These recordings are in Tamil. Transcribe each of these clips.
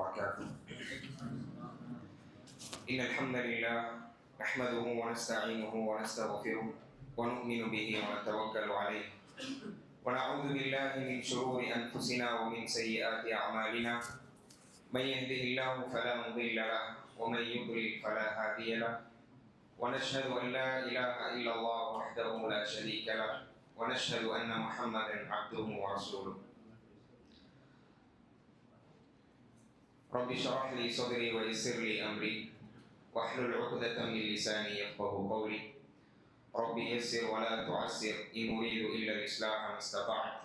وبركاته. إن الحمد لله نحمده ونستعينه ونستغفره ونؤمن به ونتوكل عليه ونعوذ بالله من شرور أنفسنا ومن سيئات أعمالنا. من يهده الله فلا مضل له ومن يضلل فلا هادي له، ونشهد أن لا إله إلا الله وحده لا شريك له، ونشهد أن محمدا عبده ورسوله. رب اشرح لي صدري ويسر لي أمري واحلل عقدة من لساني يفقهوا قولي. رب يسر ولا تعسر إن أريد إلا الإصلاح ما استطعت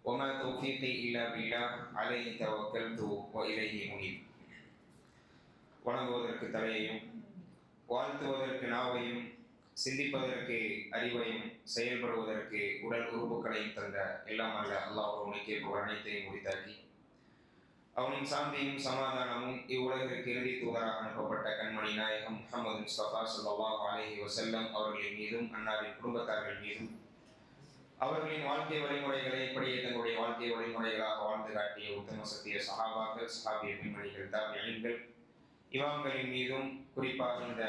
وما توفيقي إلا بالله عليه توكلت وإليه منيب. வணங்குவதற்கு தலையையும், வாழ்த்துவதற்கு நாவையும், சிந்திப்பதற்கு அறிவையும், செயல்படுவதற்கு உடல் உறுப்புகளையும் தந்த எல்லாம் அல்ல அல்லாஹ் ஒருவனுக்கே அனைத்தையும் முடித்தாக்கி அவனின் சாந்தியும் சமாதானமும் இவ்வுலகிற்கு இறுதி தூதராக அனுப்பப்பட்ட கண்மணி நாயகம் முஹம்மது முஸ்தபா ஸல்லல்லாஹு அலைஹி வஸல்லம் அவர்களின் மீதும், அன்னாரின் குடும்பத்தார்கள் மீதும், அவர்களின் வாழ்க்கை வழிமுறைகளை இப்படியே தங்களுடைய வாழ்க்கை வழிமுறைகளாக வாழ்ந்து காட்டிய உத்தம சத்திய சஹாபாக்கள், சஹாபிய பெண்மணிகள், தாபியீன்கள், இமாம்களின் மீதும், குறிப்பாக இந்த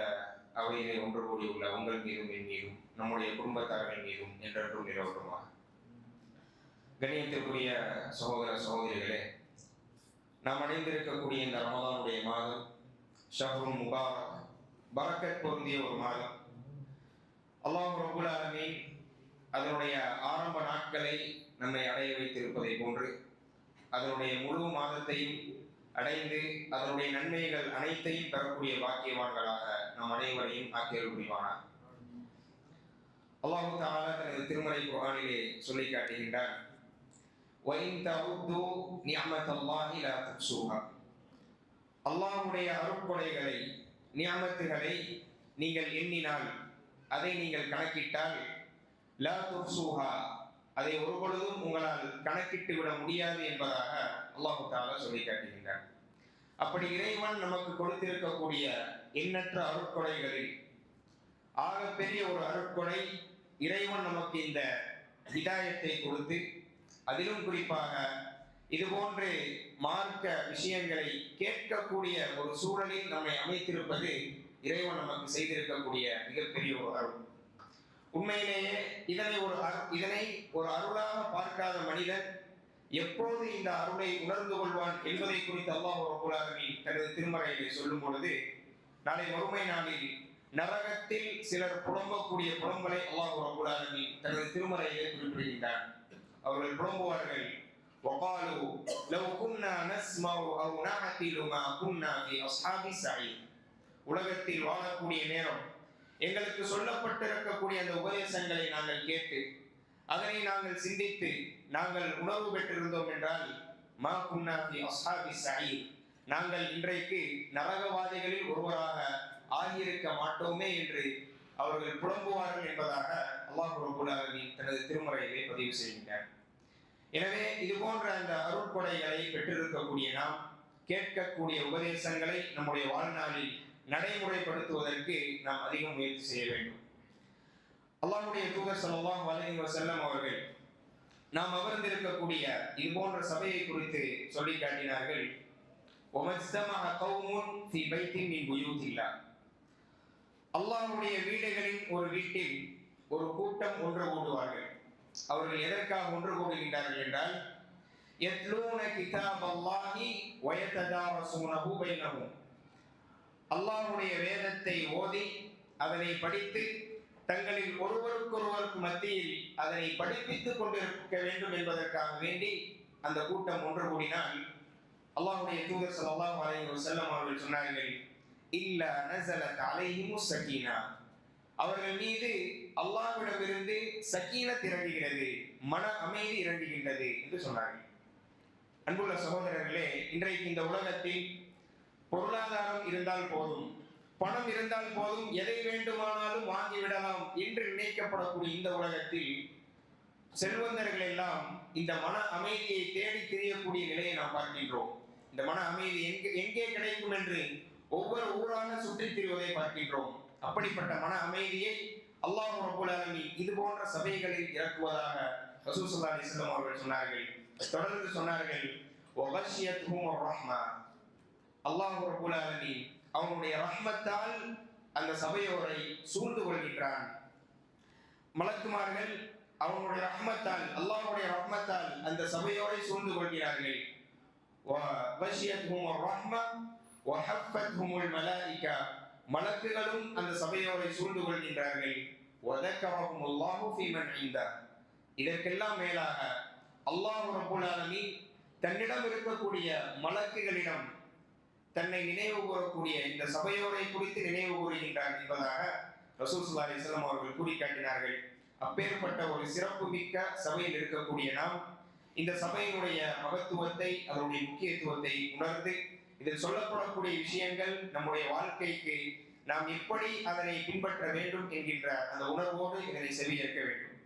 அவையிலே ஒன்று கூடியுள்ள உங்கள் மீதும், என் மீதும், நம்முடைய குடும்பத்தார்கள் மீதும் என்றென்றும் நிலவட்டுமாக. கண்ணியத்திற்குரிய சகோதர சகோதரிகளே, நாம் அடைந்திருக்கக்கூடிய இந்த ரமதானுடைய மாதம் ஷஹ்ருல் முபாரக், பரக்கத் பொருந்திய ஒரு மாதம். அல்லாஹ் ரப்பல் ஆலமீன் அதனுடைய ஆரம்ப நாட்களை நம்மை அடைய வைத்திருப்பதை போன்று அதனுடைய முழு மாதத்தையும் அடைந்து அதனுடைய நன்மைகள் அனைத்தையும் பெறக்கூடிய பாக்கியவான்களாக நம் அனைவரையும் ஆக்கியல் புரிவானார். அல்லாஹ் தஆலா தனது திருமறை குர்ஆனிலே சொல்லி காட்டுகின்றார், وَإِن تَعُدُّوا نِعْمَةَ اللَّهِ لَا تُحْصُوهَا. அல்லாஹ்வுடைய அருட்கொடைகளை, நிஅமத்துகளை நீங்கள் எண்ணினால், அதை நீங்கள் கணக்கிட்டால், லா துஹ்ஸூஹா, அதை ஒரு பொழுதும் உங்களால் கணக்கிட்டு விட முடியாது என்பதாக அல்லாஹ் தஆலா சொல்லி காட்டுகின்றார். அப்படி இறைவன் நமக்கு கொடுத்திருக்கக்கூடிய எண்ணற்ற அருட்கொடைகளில் ஆகப்பெரிய ஒரு அருட்கொடை இறைவன் நமக்கு இந்த ஹிதாயத்தை கொடுத்து, அதிலும் குறிப்பாக இதுபோன்று மார்க்க விஷயங்களை கேட்கக்கூடிய ஒரு சூழலில் நம்மை அமைத்திருப்பது இறைவன் நமக்கு செய்திருக்கக்கூடிய மிகப்பெரிய ஒரு அருள். உண்மையிலேயே இதனை ஒரு அருளாக பார்க்காத மனிதன் எப்போது இந்த அருளை உணர்ந்து கொள்வான் என்பதை குறித்து அல்லாஹ் ரப்பல் ஆலமீன் தனது திருமறையிலே சொல்லும் பொழுது, நாளை மறுமை நாளில் நரகத்தில் சிலர் புலம்பக்கூடிய புலம்பலை அல்லாஹ் ரப்பல் ஆலமீன் தனது திருமறையிலே குறிப்பிடுகின்றார். அவர்கள் புலம்புவார்கள், وقالوا لو كنا نسمع او نعقل ما كنا في اصحاب السعير. உலகத்தில் வாழக்கூடிய நேரம் எங்களுக்கு சொல்லப்பட்டிருக்கக்கூடிய அந்த உபதேசங்களை நாங்கள் கேட்டு அதனை நாங்கள் சிந்தித்து நாங்கள் உணர்வு பெற்றிருந்தோம் என்றால், மா குன்னா ஃபி அஸ்ஹாபி ஸஈர், நாங்கள் இன்றைக்கு நரகவாதிகளில் ஒருவராக ஆகியிருக்க மாட்டோமே என்று அவர்கள் புலம்புவார்கள் என்பதாக அல்லாஹ் ரப்பல் ஆலமீன் தனது திருமறையிலே பதிவு செய்கின்றார். எனவே இது போன்ற அந்த அருட்கொடைகளை பெற்றிருக்கக்கூடிய நாம் கேட்கக்கூடிய உபதேசங்களை நம்முடைய வாழ்நாளில் நடைமுறைப்படுத்துவதற்கு நாம் அதிகம் முயற்சி செய்ய வேண்டும். அல்லாஹ்வுடைய தூதர் ஸல்லல்லாஹு அலைஹி வஸல்லம் அவர்கள் நாம் அமர்ந்திருக்கக்கூடிய இது போன்ற சபையை குறித்து சொல்லி காட்டினார்கள், வமஸ்தமஅ கௌமுன் ஃபீ பைத்தின் மின் புயூத்தில்லாஹ். அல்லாஹ்வுடைய வீடுகளின் ஒரு வீட்டில் ஒரு கூட்டம் ஒன்று கூடுவார்கள். அவர்கள் எதற்காக ஒன்று கூடுகின்றார்கள் என்றால், யத்லூன கிதாபல்லாஹி வ யததாரஸூனஹு பைனஹும். அல்லாஹ்வுடைய வேதத்தை ஓதி அதனை படித்து தங்களில் ஒருவருக்கொருவருக்கு மத்தியில் அதனை படிப்பித்துக் கொண்டிருக்க வேண்டும் என்பதற்காக வேண்டி அந்த கூட்டம் ஒன்று கூடினால், அல்லாஹ்வுடைய தூதர் ஸல்லல்லாஹு அலைஹி வஸல்லம் அவர்கள் சொன்னார்கள், இல்லா நஸலத் அலைஹிமுஸ் ஸகீனா, அவர்கள் மீது அல்லாஹ்விடமிருந்து சக்கீனத் இறங்குகிறது, மன அமைதி இறங்குகின்றது என்று சொன்னார்கள். அன்புள்ள சகோதரர்களே, இன்றைக்கு இந்த உலகத்தில் பொருளாதாரம் இருந்தால் போதும், பணம் இருந்தால் போதும், எதை வேண்டுமானாலும் வாங்கிவிடலாம் என்று நினைக்கப்படக்கூடிய இந்த உலகத்தில் செல்வந்தர்கள் எல்லாம் இந்த மன அமைதியை தேடி திரியக்கூடிய நிலையை நாம் பார்க்கின்றோம். இந்த மன அமைதி எங்கே கிடைக்கும் என்று ஒவ்வொரு ஊராக சுற்றித் திரிவதை பார்க்கின்றோம். அப்படிப்பட்ட மன அமைதியை அல்லாஹ் ரப்பல் ஆலமீன் இது போன்ற சபைகளில் இறக்குவதாக ரசூல் ஸல்லல்லாஹு அலைஹி வஸல்லம் அவர்கள் சொன்னார்கள். தொடர்ந்து சொன்னார்கள், வகஷியத்துஹும் ரஹ்மா, அல்லாஹ் ரப்பல் ஆலமீன் அவனுடைய ரஹ்மத்தால் அந்த சபையோரை சூழ்ந்து கொள்கின்றான். மலக்குமார்கள் அவனுடைய ரஹ்மத்தால், அல்லாஹ்வுடைய ரஹ்மத்தால் அந்த சபையோரை சூழ்ந்து கொள்கிறார்கள். வஷியத்துஹும் ரஹ்ம வஹஃபத்ஹுமுல் மலாயிகா, மலக்குகளும் அந்த சபையோரை சூழ்ந்து கொள்கின்றார்கள். வதக்கரஹுமுல்லாஹு ஃபீமன் இன்தா, இதற்கெல்லாம் மேலாக அல்லாஹ் ரப்பல் ஆலமீன் தன்னிடம் இருக்கக்கூடிய மலக்குகளிடம் தன்னை நினைவு கூறக்கூடிய இந்த சபையோரை குறித்து நினைவு கூறுகின்றார் என்பதாக ரசூல் ஸல்லல்லாஹு அலைஹி வஸல்லம் அவர்கள் கூறி காட்டினார்கள். அப்பேற்பட்ட ஒரு சிறப்பு மிக்க சபையில் இருக்கக்கூடிய நாம் இந்த சபையினுடைய மகத்துவத்தை, அதனுடைய முக்கியத்துவத்தை உணர்ந்து இதில் சொல்லப்படக்கூடிய விஷயங்கள் நம்முடைய வாழ்க்கைக்கு நாம் எப்படி அதனை பின்பற்ற வேண்டும் என்கின்ற அந்த உணர்வோடு இதனை செவியேற்க வேண்டும்.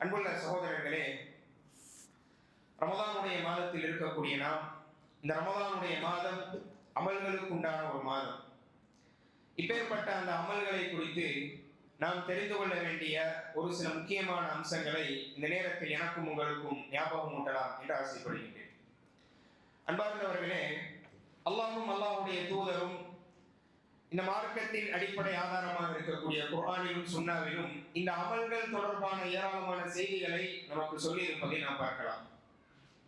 அன்புள்ள சகோதரர்களே, ரமதானுடைய மாதத்தில் இருக்கக்கூடிய நாம், இந்த ரமதானுடைய மாதம் அமல்களுக்கு உண்டான ஒரு மாதம். இப்பேற்பட்ட அந்த அமல்களை குறித்து நாம் தெரிந்து கொள்ள வேண்டிய ஒரு சில முக்கியமான அம்சங்களை இந்த நேரத்தில் எனக்கும் உங்களுக்கும் ஞாபகம் ஊட்டலாம் என்று ஆசைப்படுகின்றேன். அன்பார்ந்தவர்களே, அல்லாஹ்வும் அல்லாஹ்வுடைய தூதரும் இந்த மார்க்கத்தின் அடிப்படை ஆதாரமாக இருக்கக்கூடிய குர்ஆனிலும் சுன்னாவிலும் இந்த அமல்கள் தொடர்பான ஏராளமான செய்திகளை நமக்கு சொல்லி இருப்பதை நாம் பார்க்கலாம்.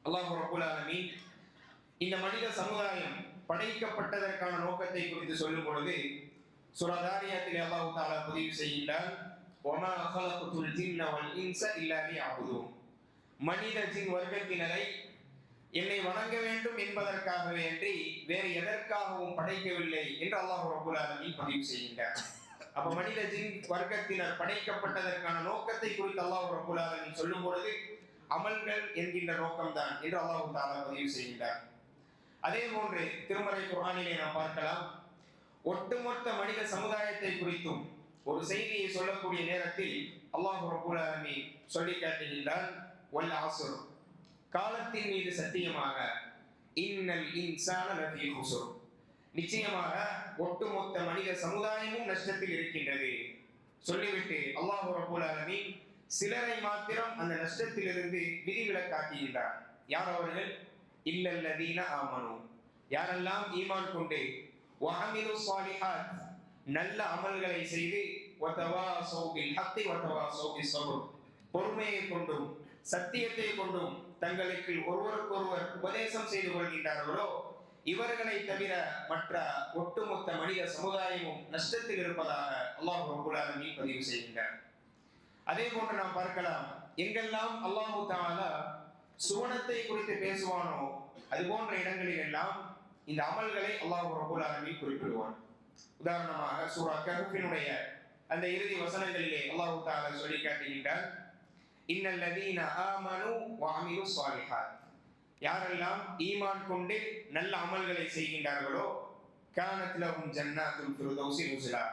அல்லாஹ் ரப்பல் ஆலமீன் இந்த மனித சமுதாயம் படைக்கப்பட்டதற்கான நோக்கத்தை குறித்து சொல்லும் பொழுது சூரா தாரியாத்தில் அல்லாஹ் தஆலா பதிவு செய்கின்றான், வமா ஹலக்துல் ஜின்ன வல் இன்ஸ இல்லா லியஅபுதூன், மனித ஜின் வர்க்கத்தினரை என்னை வணங்க வேண்டும் என்பதற்காகவே அன்றி வேறு எதற்காகவும் படைக்கவில்லை என்று அல்லாஹ் ரப்பல் ஆலமீன் பதிவு செய்கின்றார். அப்ப மனித ஜின் வர்க்கத்தினர் படைக்கப்பட்டதற்கான நோக்கத்தை குறித்து அல்லாஹ் ரப்பல் ஆலமீன் சொல்லும் பொழுது அமல்கள் என்கின்ற நோக்கம்தான் என்று அல்லாஹ் தஆலா பதிவு செய்கின்றார். அதே போன்று திருமறை குர்ஆனிலே நாம் பார்க்கலாம், ஒட்டுமொத்த மனித சமுதாயத்தை குறித்தும் ஒரு செய்தியை சொல்லக்கூடிய நேரத்தில் அல்லாஹ் ரப்பல் ஆலமீன் சொல்லி காட்டுகின்றான், வல் அஸ்ர், காலத்தின் மீது சத்தியமாக, இன்னல் இன்சான லஃபீ குஸ்ர், நிச்சயமாக ஒட்டுமொத்த மனித சமுதாயமும் நஷ்டத்தில் இருக்கின்றது சொல்லிவிட்டு அல்லாஹ் ரப்பல் ஆலமீன் சிலரை மாத்திரம் அந்த நஷ்டத்திலிருந்து விதிவிலக்காக்குகின்றார். யார் அவர்கள்? இல்லல்லதீன ஆமனு, யாரெல்லாம் ஈமான் கொண்டு வஅமிலு ஸாலிஹாத், நல்ல அமல்களை செய்து வதவாஸௌ பில் ஹக்கி வதவாஸௌ பிஸ் ஸப்ர், பொறுமையை கொண்டும் சத்தியத்தை கொண்டும் தங்களுக்கு ஒருவருக்கொருவர் உபதேசம் செய்து கொள்கின்றார்களோ இவர்களை தவிர மற்ற ஒட்டுமொத்த மனித சமுதாயமும் நஷ்டத்தில் இருப்பதாக அல்லாஹ் ரப்பல் ஆலமீன் பதிவு செய்கின்றார். அதே போன்று நாம் பார்க்கலாம், எங்கெல்லாம் அல்லாஹ் தஆலா சுவனத்தை குறித்து பேசுவானோ அது போன்ற இடங்களில் எல்லாம் இந்த அமல்களை அல்லாஹ் ரப்பல் ஆலமீன் குறிப்பிடுவான். உதாரணமாக சூரா கஹ்ஃபினுடைய அந்த இறுதி வசனங்களிலே அல்லாஹ் தஆலா சொல்லி காட்டுகின்றார், இன்னல்லதீன ஆமனு வஅமிலு ஸாலிஹாத், யாரெல்லாம் ஈமான் கொண்டு நல்ல அமல்களை செய்கின்றார்களோ கானத் லஹும் ஜன்னாத்துல் ஃபிர்தௌஸி நுஸுலா,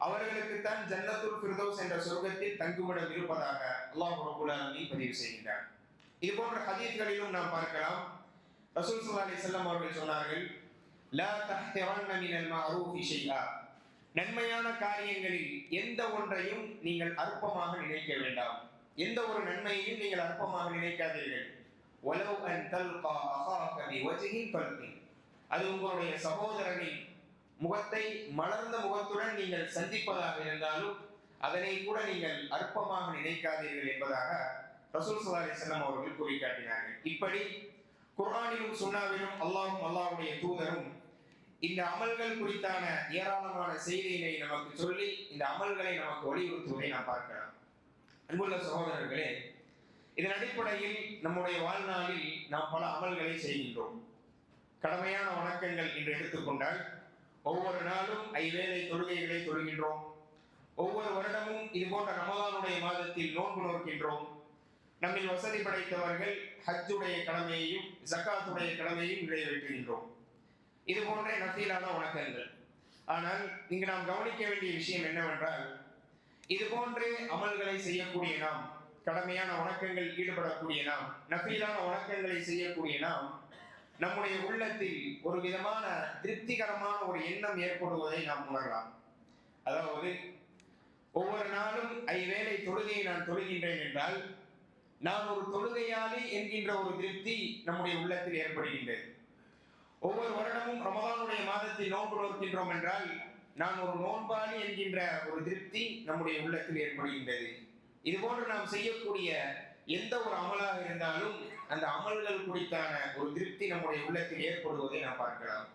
அவர்களுக்கு தான் ஜன்னத்துல் ஃபிர்தௌஸ் என்ற சொர்க்கத்தில் தங்குமிடம் இருப்பதாக அல்லாஹ் ரப்பல் ஆலமீன் பதிவு செய்கின்றார். இது போன்ற ஹதீஸ்களிலும் நாம் பார்க்கலாம், ரசூல் ஸல்லல்லாஹு அலைஹி வஸல்லம் அவர்கள் சொன்னார்கள், லா தஹ்திரன்ன மினல் மஅரூஃபி ஷைஆ, நன்மையான காரியங்களில் எந்த ஒன்றையும் நீங்கள் அற்பமாக நினைக்க வேண்டாம், எந்த ஒரு நன்மையையும் நீங்கள் அற்பமாக நினைக்காதீர்கள். வலவ் அன் தல்கா அஹாக பிவஜ்ஹின் தல்கின், அது உங்களுடைய சகோதரனின் முகத்தை மலர்ந்த முகத்துடன் நீங்கள் சந்திப்பதாக இருந்தாலும் அதனை கூட நீங்கள் அற்பமாக நினைக்காதீர்கள் என்பதாக ரசூல் ஸல்லல்லாஹு அலைஹி வஸல்லம் அவர்கள் கூறி காட்டினார்கள். இப்படி குர்ஆனிலும் சுன்னாவிலும் அல்லாஹ்வும் அல்லாஹ்வுடைய தூதரும் இந்த அமல்கள் குறித்தான ஏராளமான செய்திகளை நமக்கு சொல்லி இந்த அமல்களை நமக்கு வலியுறுத்துவதை நாம் பார்க்கலாம். அன்புள்ள சகோதரர்களே, இதன் அடிப்படையில் நம்முடைய வாழ்நாளில் நாம் பல அமல்களை செய்கின்றோம். கடமையான வணக்கங்கள் என்று எடுத்துக்கொண்டால் ஒவ்வொரு நாளும் 5 வேளை தொழுகைகளை தொழுகின்றோம். ஒவ்வொரு வருடமும் இது போன்ற ரமலானுடைய மாதத்தில் நோன்பு நோக்கின்றோம். நம்மில் வசதி படைத்தவர்கள் ஹஜ்ஜுடைய கடமையையும் ஜகாத்துடைய கடமையையும் நிறைவேற்றுகின்றோம். இது போன்ற நஃபீலான வணக்கங்கள். ஆனால் இங்கு நாம் கவனிக்க வேண்டிய விஷயம் என்னவென்றால், இது போன்று அமல்களை செய்யக்கூடிய நாம், கடமையான வணக்கங்கள் ஈடுபடக்கூடிய நாம், நஃபீலான வணக்கங்களை செய்யக்கூடிய நாம், நம்முடைய உள்ளத்தில் ஒரு விதமான திருப்திகரமான ஒரு எண்ணம் ஏற்படுவதை நாம் உணரலாம். அதாவது ஒவ்வொரு நாளும் 5 வேளை தொழுகையை நான் தொழுகின்றேன் என்றால் நான் ஒரு தொழுகையாளி என்கின்ற ஒரு திருப்தி நம்முடைய உள்ளத்தில் ஏற்படுகின்றது. ஒவ்வொரு வருடமும் ரமலானுடைய மாதத்தில் நோன்பு நோக்கின்றோம் என்றால் நான் ஒரு நோன்பாளி என்கின்ற ஒரு திருப்தி நம்முடைய உள்ளத்தில் ஏற்படுகின்றது. இதுபோன்று நாம் செய்யக்கூடிய எந்த ஒரு அமலாக இருந்தாலும் அந்த அமல்கள் குறித்தான ஒரு திருப்தி நம்முடைய உள்ளத்தில் ஏற்படுவதை நாம் பார்க்கலாம்.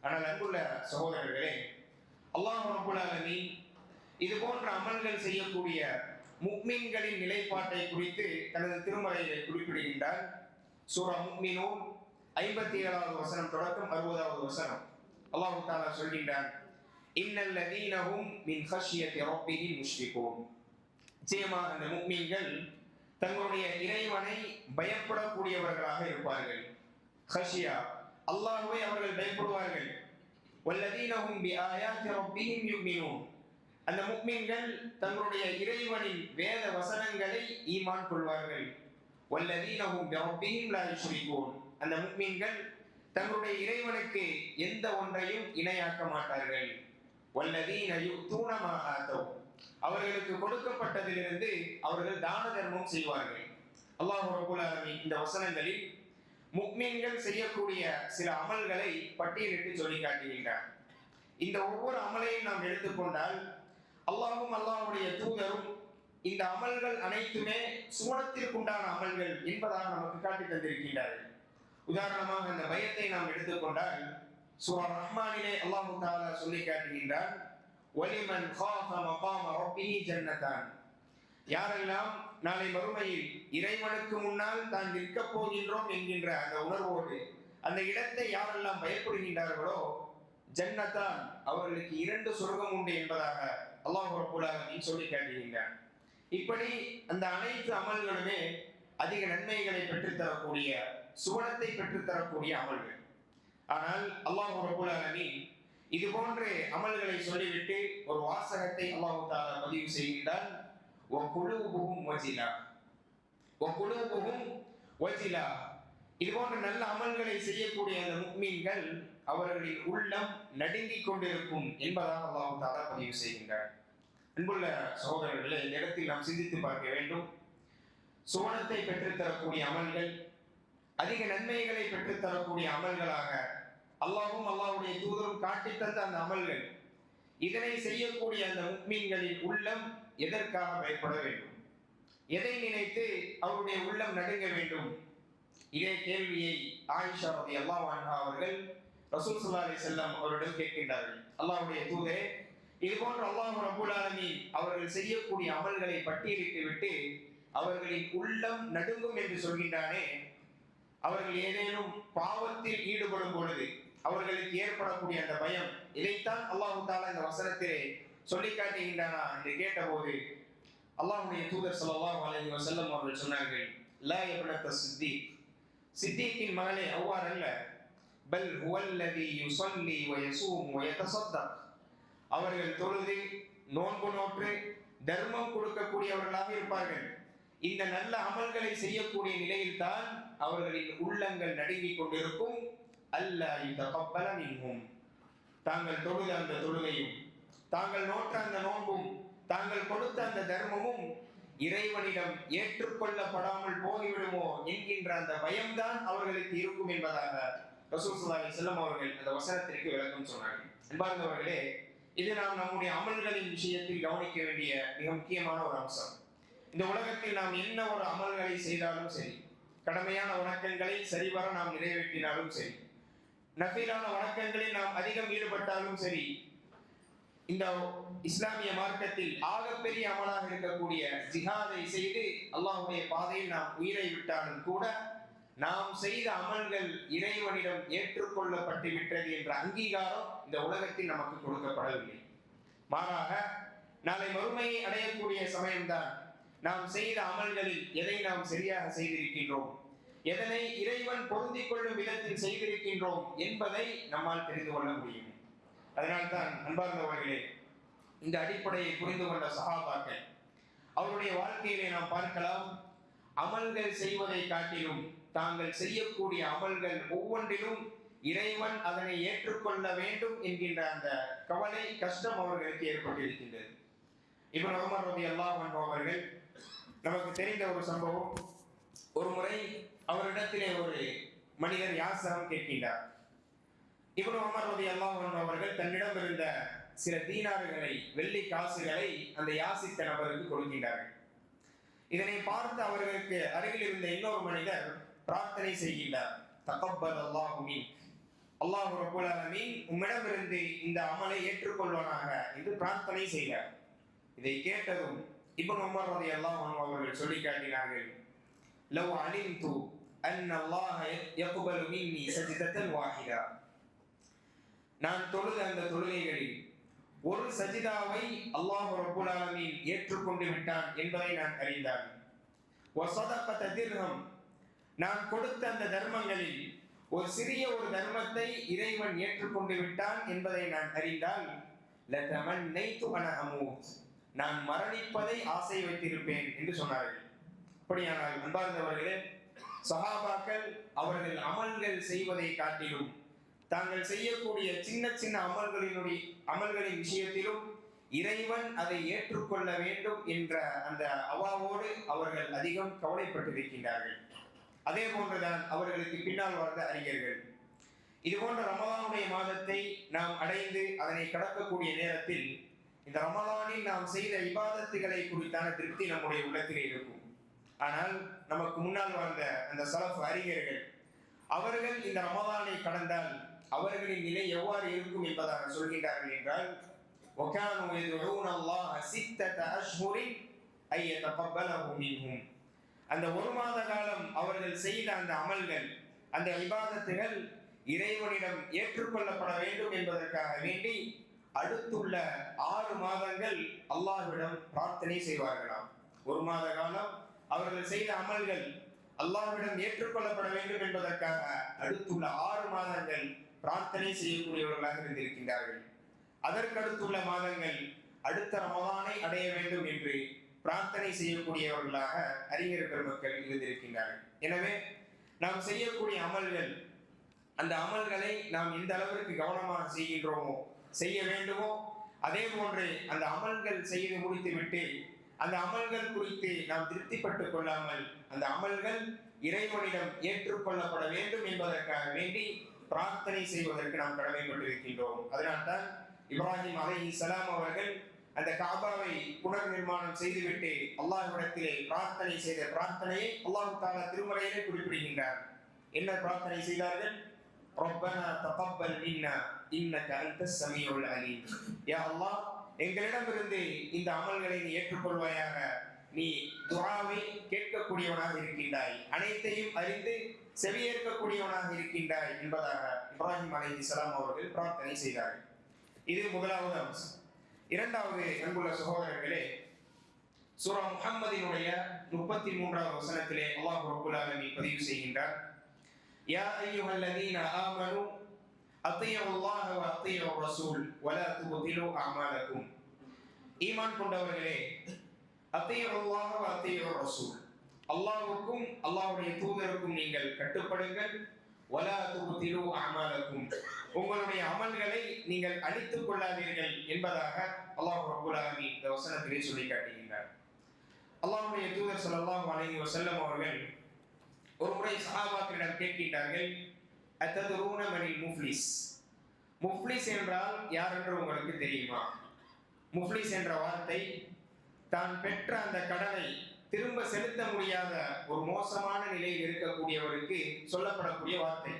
ஆனால் அன்புள்ள சகோதரர்களே, அல்லாஹ் ரப்பல் ஆலமீன் இது போன்ற அமல்கள் செய்யக்கூடிய முக்மீன்களின் நிலைப்பாட்டை குறித்து தனது திருமறையை குறிப்பிடுகின்றார். சூரா முக்மினூன் 57வது வசனம் தொடக்கம் 60வது வசனம் அல்லாஹ் தஆலா சொல்கின்றான், இன்னல் லதீனஹும் மின் ஹஷ்யத்தி ரப்பிஹிம் முஷ்ஃபிகூன். நிச்சயமாக அந்த முக்மீன்கள் தங்களுடைய இறைவனை பயப்படக்கூடியவர்களாக இருப்பார்கள். ஹஷ்யா, அல்லாஹ்வை அவர்கள் பயப்படுவார்கள். வல்லதீனஹும் பிஆயாத்தி ரப்பிஹிம் யுமினூன். அந்த முக்மீன்கள் தங்களுடைய இறைவனின் வேத வசனங்களை ஈமான் கொள்வார்கள். வல்லதீனஹும் பிரப்பிஹிம் லா யுஷ்ரிகூன். அந்த முக்மீன்கள் தங்களுடைய இறைவனுக்கு எந்த ஒன்றையும் இணையாக்க மாட்டார்கள். வல்லதீன யுத்தூன மா ஆதவ். அவர்களுக்கு கொடுக்கப்பட்டதிலிருந்து அவர்கள் தான தர்மம் செய்வார்கள். அல்லாஹ் ரப்பல் ஆலமீன் இந்த வசனங்களில் முக்மீன்கள் செய்யக்கூடிய சில அமல்களை பட்டியலிட்டு சொல்லி காட்டுகின்றார். இந்த ஒவ்வொரு அமலையும் நாம் எடுத்துக்கொண்டால் அல்லாஹும் அல்லாஹ்வுடைய தூதரும் இந்த அமல்கள் அனைத்துமே சுவனத்திற்குண்டான அமல்கள் என்பதாக நமக்கு காட்டி தந்திருக்கின்றார்கள். உதாரணமாக இந்த பயத்தை நாம் எடுத்துக்கொண்டால் சூரா ரஹ்மானிலே அல்லாஹ் தஆலா சொல்லி காட்டுகின்றார், வலிமன் காஃப மகாம ரப்பிஹி ஜன்னதான். யாரெல்லாம் நாளை மறுமையில் இறைவனுக்கு முன்னால் தான் நிற்கப் போகின்றோம் என்கின்ற அந்த உணர்வோடு அந்த இடத்தை யாரெல்லாம் பயப்படுகின்றார்களோ ஜன்னதான், அவர்களுக்கு 2 சொர்க்கம் உண்டு என்பதாக அல்லாஹ் ரப்பல் ஆலமீன் சொல்லி காட்டுகின்றார். இப்படி அந்த அனைத்து அமல்களுமே அதிக நன்மைகளை பெற்றுத்தரக்கூடிய, சுவனத்தை பெற்றுத்தரக்கூடிய அமல்கள். ஆனால் அல்லாஹ் ரப்பல் ஆலமீன் இது போன்ற அமல்களை சொல்லிவிட்டு ஒரு வாசகத்தை அல்லாஹ் தஆலா பதிவு செய்கின்றார், வகுலூபுஹும் வஜிலா. வகுலூபுஹும் வஜிலா. இது போன்ற நல்ல அமல்களை செய்யக்கூடிய அந்த முக்மீன்கள் அவர்களின் உள்ளம் நடுங்கிக் கொண்டிருக்கும் என்பதாக அல்லாஹ் தஆலா பதிவு செய்கின்றார். அன்புள்ள சகோதரர்களே, இந்த இடத்தில் நாம் சிந்தித்து பார்க்க வேண்டும். சுவனத்தை பெற்றுத்தரக்கூடிய அமல்கள், அதிக நன்மைகளை பெற்றுத்தரக்கூடிய அமல்களாக அல்லாஹும் அல்லாஹ்வுடைய தூதரும் காட்டி தந்த அந்த அமல்கள், இதனை செய்யக்கூடிய அந்த முக்மீன்களின் உள்ளம் எதற்காக பயப்பட வேண்டும்? எதை நினைத்து அவருடைய உள்ளம் நடுங்க வேண்டும்? இதே கேள்வியை ஆயிஷா ரலியல்லாஹு அன்ஹா அவர்கள் ரசூல் ஸல்லல்லாஹு அலைஹி வஸல்லம் அவரிடம் கேட்கின்றார்கள், அல்லாஹ்வுடைய தூதரே, இது போன்ற அல்லாஹ் ரப்பல் ஆலமீன் அவர்கள் செய்யக்கூடிய அமல்களை பட்டியலிட்டு விட்டு அவர்களின் உள்ளம் நடுங்கும் என்று சொல்கின்றானே, அவர்கள் ஏதேனும் பாவத்தில் ஈடுபடும் பொழுது அவர்களுக்கு ஏற்படக்கூடிய அந்த பயம், இதைத்தான் அல்லாஹ் தஆலா இந்த வசனத்திலே சொல்லி காட்டுகின்றானா என்று கேட்டபோது அல்லாஹ்வுடைய தூதர் ஸல்லல்லாஹு அலைஹி வஸல்லம் அவர்கள் சொன்னார்கள், லா யப்னத சித்தீக். சித்தீக்கின் மகளே, அவ்வாறு அல்ல. பல் ஹுவல்லதி யுஸல்லி வ யஸூம் வ யதஸத்தக். அவர்கள் தொழுது, நோன்பு நோற்று, தர்மம் கொடுக்கக்கூடியவர்களாக இருப்பார்கள். இந்த நல்ல அமல்களை செய்யக்கூடிய நிலையில் தான் அவர்களின் உள்ளங்கள் நடுங்கிக் கொண்டிருக்கும். அல்லா யுதகப்பல மின்ஹும். தாங்கள் தொழுத அந்த தொழுகையும், தாங்கள் நோற்ற அந்த நோன்பும், தாங்கள் கொடுத்த அந்த தர்மமும் இறைவனிடம் ஏற்றுக்கொள்ளப்படாமல் போய்விடுமோ என்கின்ற அந்த பயம்தான் அவர்களுக்கு இருக்கும் என்பதாக ரசூல் ஸல்லல்லாஹு அலைஹி வஸல்லம் அவர்கள் அந்த வசனத்திற்கு விளக்கம் சொன்னார்கள். அன்பார்ந்தவர்களே, இது நாம் நம்முடைய அமல்களின் விஷயத்தில் கவனிக்க வேண்டிய மிக முக்கியமான ஒரு அம்சம். இந்த உலகத்தில் நாம் என்ன ஒரு அமல்களை செய்தாலும் சரி, கடமையான வணக்கங்களை சரிவர நாம் நிறைவேற்றினாலும் சரி, நஃபிலான வணக்கங்களில் நாம் அதிகம் ஈடுபட்டாலும் சரி, இந்த இஸ்லாமிய மார்க்கத்தில் ஆகப்பெரிய அமலாக இருக்கக்கூடிய ஜிஹாதை செய்து அல்லாஹ்வுடைய பாதையில் நாம் உயிரை விட்டாலும் கூட நாம் செய்த அமல்கள் இறைவனிடம் ஏற்றுக்கொள்ளப்பட்டு விட்டது என்ற அங்கீகாரம் இந்த உலகத்தில் நமக்கு கொடுக்கப்படவில்லை. மாறாக நாளை மறுமையை அடையக்கூடிய சமயம்தான் நாம் செய்த அமல்களில் எதை நாம் சரியாக செய்திருக்கின்றோம், எதனை இறைவன் பொருந்திக் கொள்ளும் விதத்தில் செய்திருக்கின்றோம் என்பதை நம்மால் தெரிந்து கொள்ள முடியும். அதனால்தான் அன்பார்ந்தவர்களே, இந்த அடிப்படையை புரிந்து கொண்ட சஹாபாக்கள் அவருடைய வாழ்க்கையிலே நாம் பார்க்கலாம், அமல்கள் செய்வதை காட்டிலும் தாங்கள் செய்யக்கூடிய அமல்கள் ஒவ்வொன்றிலும் இறைவன் அதனை ஏற்றுக்கொள்ள வேண்டும் என்கின்ற அந்த கவலை, கஷ்டம் அவர்களுக்கு ஏற்பட்டிருக்கின்றது. இப்னு உமர் ரலியல்லாஹு அன்ஹு அவர்கள், நமக்கு தெரிந்த ஒரு சம்பவம். ஒரு முறை அவரிடத்திலே ஒரு மனிதர் யாசகம் கேட்கின்றார். இப்னு உமர் ரலியல்லாஹு அன்ஹு அவர்கள் தன்னிடம் இருந்த சில தீனார்களை, வெள்ளி காசுகளை அந்த யாசித்த நபருக்கு கொடுக்கின்றார்கள். இதனை பார்த்து அவர்களுக்கு அருகில் இருந்த இன்னொரு மனிதர் பிரார்த்தனை செய்கின்றார். தகப்பல் அல்லாஹு மின்க், அல்லாஹ் ரப்பல் ஆலமீன் உம்மிடமிருந்து இந்த அமலை ஏற்றுக்கொள்வானாக என்று பிரார்த்தனை செய்தார். இதை கேட்டதும் இப்னு உமர் ரலியல்லாஹு அன்ஹு அவர்கள் சொல்லி காட்டினார்கள், லவ் அலிம்து அன் அல்லாஹ் யக்பலு மின்னி சஜ்தத்தன் வாஹிதா, நான் தொழுத அந்த தொழுகைகளில் ஒரு சஜிதாவை அல்லாஹ் ரப்பல் ஆலமீன் ஏற்றுக்கொண்டு விட்டான் என்பதை நான் அறிந்தால், வஸதகத திர்ஹம், நான் கொடுத்த அந்த தர்மங்களில் ஒரு சிறிய ஒரு தர்மத்தை இறைவன் ஏற்றுக்கொண்டு விட்டான் என்பதை நான் அறிந்தால், லதமன்னைது அன அமூத், நான் மரணிப்பதை ஆசை வைத்திருப்பேன் என்று சொன்னார்கள். அப்படியானால் அன்பார்ந்தவர்களே, சஹாபாக்கள் அவர்கள் அமல்கள் செய்வதை காட்டிலும் தாங்கள் செய்யக்கூடிய சின்ன சின்ன அமல்களின் விஷயத்திலும் இறைவன் அதை ஏற்றுக்கொள்ள வேண்டும் என்ற அந்த அவாவோடு அவர்கள் அதிகம் கவலைப்பட்டிருக்கின்றார்கள். அதே போன்றுதான் அவர்களுக்கு பின்னால் வாழ்ந்த அறிஞர்கள். இது போன்ற ரமலானுடைய மாதத்தை நாம் அடைந்து அதனை கடக்கக்கூடிய நேரத்தில் இந்த ரமலானில் நாம் செய்த இபாதத்துகளை குறித்தான திருப்தி நம்முடைய உள்ளத்திலே இருக்கும். ஆனால் நமக்கு முன்னால் வாழ்ந்த அந்த சலஃப் அறிஞர்கள் அவர்கள் இந்த ரமலானை கடந்தால் அவர்களின் நிலை எவ்வாறு இருக்கும் என்பதாக சொல்கின்றார்கள் என்றால், وَكَانُوا يَدْعُونَ اللَّهَ سِتَّةَ أَشْهُرٍ أَن يَتَقَبَّلَهُ مِنْهُمْ, அந்த ஒரு மாத காலம் அவர்கள் செய்த அந்த அமல்கள், அந்த இபாதத்துகள் இறைவனிடம் ஏற்றுக்கொள்ளப்பட வேண்டும் என்பதற்காக வேண்டி அடுத்துள்ள 6 மாதங்கள் அல்லாஹ்விடம் பிரார்த்தனை செய்வார்களாம். ஒரு மாத காலம் அவர்கள் செய்த அமல்கள் அல்லாஹ்விடம் ஏற்றுக்கொள்ளப்பட வேண்டும் என்பதற்காக அடுத்துள்ள 6 மாதங்கள் பிரார்த்தனை செய்யக்கூடியவர்களாக இருந்திருக்கின்றார்கள். அதற்கடுத்துள்ள மாதங்கள் அடுத்த ரமலானை அடைய வேண்டும் என்று பிரார்த்தனை செய்யக்கூடியவர்களாக அறிஞர் பெருமக்கள் இருந்திருக்கின்றார்கள். எனவே நாம் செய்யக்கூடிய அமல்கள், அந்த அமல்களை நாம் எந்த அளவிற்கு கவனமாக செய்கின்றோமோ, செய்ய வேண்டுமோ, அதே போன்று அந்த அமல்கள் செய்து முடித்துவிட்டு அந்த அமல்கள் குறித்து நாம் திருப்திப்பட்டுக் கொள்ளாமல் அந்த அமல்கள் இறைவனிடம் ஏற்றுக்கொள்ளப்பட வேண்டும் என்பதற்காக வேண்டி பிரார்த்தனை செய்வதற்கு நாம் கடமைப்பட்டிருக்கின்றோம். அதனால்தான் இப்ராஹிம் அலைஹிஸ்ஸலாம் அவர்கள் அந்த காபாவை புனர் நிர்மாணம் செய்துவிட்டு அல்லாஹ்விடத்திலே பிரார்த்தனை செய்த பிரார்த்தனையை அல்லாஹ் தஆலா திருமறையிலே குறிப்பிடுகின்றார். என்ன பிரார்த்தனை செய்தார்கள்? ரப்பனா தகப்பல் மின்னா இன்னக அன்தஸ் ஸமீஉல் அலீம், யா அல்லாஹ் எங்களிடமிருந்து இந்த அமல்களை நீ ஏற்றுக்கொள்வாயாக, நீ துஆவை கேட்கக்கூடியவனாக இருக்கின்றாய், அனைத்தையும் அறிந்து செவியேற்கக்கூடியவனாக இருக்கின்றாய் என்பதாக இப்ராஹிம் அலைஹிஸ்ஸலாம் அவர்கள் பிரார்த்தனை செய்தார்கள். இது முதலாவது அம்சம். இரண்டாவது, அன்புள்ள சகோதரர்களே, சூரா முஹம்மதினுடைய 33வது வசனத்திலே அல்லாஹ் ரப்பல் ஆலமீன் பதிவு செய்கின்றார், யா அய்யுஹல்லதீன ஆமனு அத்தீயுல்லாஹ வ அத்தீயுர் ரசூல் வலா துப்திலு அமாலக்கும், ஈமான் கொண்டவர்களே, அத்தீயுல்லாஹ வ அத்தீயுர் ரசூல், அல்லாஹ்வுக்கும் அல்லாஹ்வுடைய தூதருக்கும் நீங்கள் கட்டுப்படுங்கள், வலா துப்திலு அமாலக்கும், உங்களுடைய அமல்களை நீங்கள் அழித்துக் கொள்ளாதீர்கள் என்பதாக அல்லாஹ் ரப்பல் ஆலமீன் இந்த வசனத்திலே சொல்லி காட்டுகின்றார். அல்லாஹ்வுடைய தூதர் ஸல்லல்லாஹு அலைஹி வஸல்லம் அவர்கள் ஒரு முறை சஹாபாக்களிடம் கேட்கின்றார்கள், அத்ததுரூன மனில் முஃப்லிஸ், முஃப்லிஸ் என்றால் யார் என்று உங்களுக்கு தெரியுமா? முஃப்லிஸ் என்ற வார்த்தை தான் பெற்ற அந்த கடனை திரும்ப செலுத்த முடியாத ஒரு மோசமான நிலையில் இருக்கக்கூடியவருக்கு சொல்லப்படக்கூடிய வார்த்தை.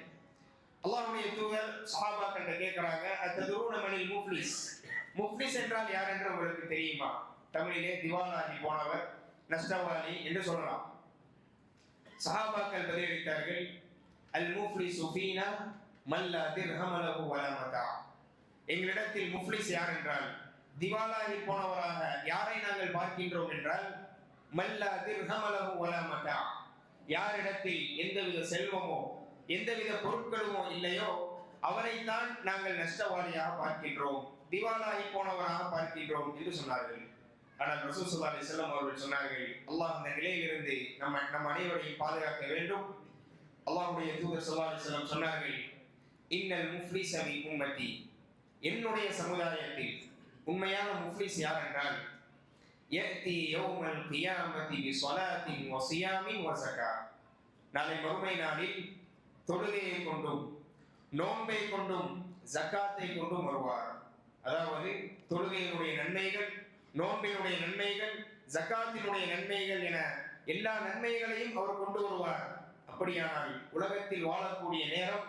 அல்லாஹ்வுடைய தூதர் சஹாபாக்கள் கேட்கிறாங்க, அத்ததுரூன மனில் முஃப்லிஸ், முஃப்லிஸ் என்றால் யார் என்று உங்களுக்கு தெரியுமா? தமிழிலே திவாலாகி போனவர், நஷ்டவாளி என்று சொல்லலாம். சஹாபாக்கள் பதிலளித்தார்கள், அல் முஃப்லிஸு ஃபீனா மன் லா திர்ஹம் லஹு வலா மதா, எங்களிடத்தில் முஃப்லிஸ் யார் என்றால் திவாலாகி போனவராக யாரை நாங்கள் பார்க்கின்றோம் என்றால் மன் லா திர்ஹம் லஹு வலா மதா, யாரிடத்தில் எந்தவித செல்வமோ எந்தவித பொருட்களுமோ இல்லையோ அவரைத்தான் நாங்கள் நஷ்டவாளியாக பார்க்கின்றோம், திவாலாகி போனவராக பார்க்கின்றோம் என்று சொன்னார்கள். ஆனால் ரசூல் ஸல்லல்லாஹு அலைஹி வஸல்லம் அவர்கள் சொன்னார்கள், அல்லாஹ் இந்த நிலையிலிருந்து நம் அனைவரையும் பாதுகாக்க வேண்டும். அல்லாஹ்வுடைய தூதர் ஸல்லல்லாஹு அலைஹி வஸல்லம் சொன்னார்கள், இன்னல் முஃப்லிஸ மின் உம்மத்தி, என்னுடைய சமுதாயத்தில் உண்மையான முஃப்லிஸ் யார் என்றால் யஅதி யௌமல் கியாமத்தி பிஸலாத்தின் வஸியாமின் வஸகா, நாளை மறுமை நாளில் தொழுகையை கொண்டும் நோன்பை கொண்டும் ஜக்காத்தை கொண்டும் வருவார். அதாவது தொழுகையினுடைய நன்மைகள், நோன்பினுடைய நன்மைகள், ஜக்காத்தினுடைய நன்மைகள் என எல்லா நன்மைகளையும் அவர் கொண்டு வருவார். அப்படியானால் உலகத்தில் வாழக்கூடிய நேரம்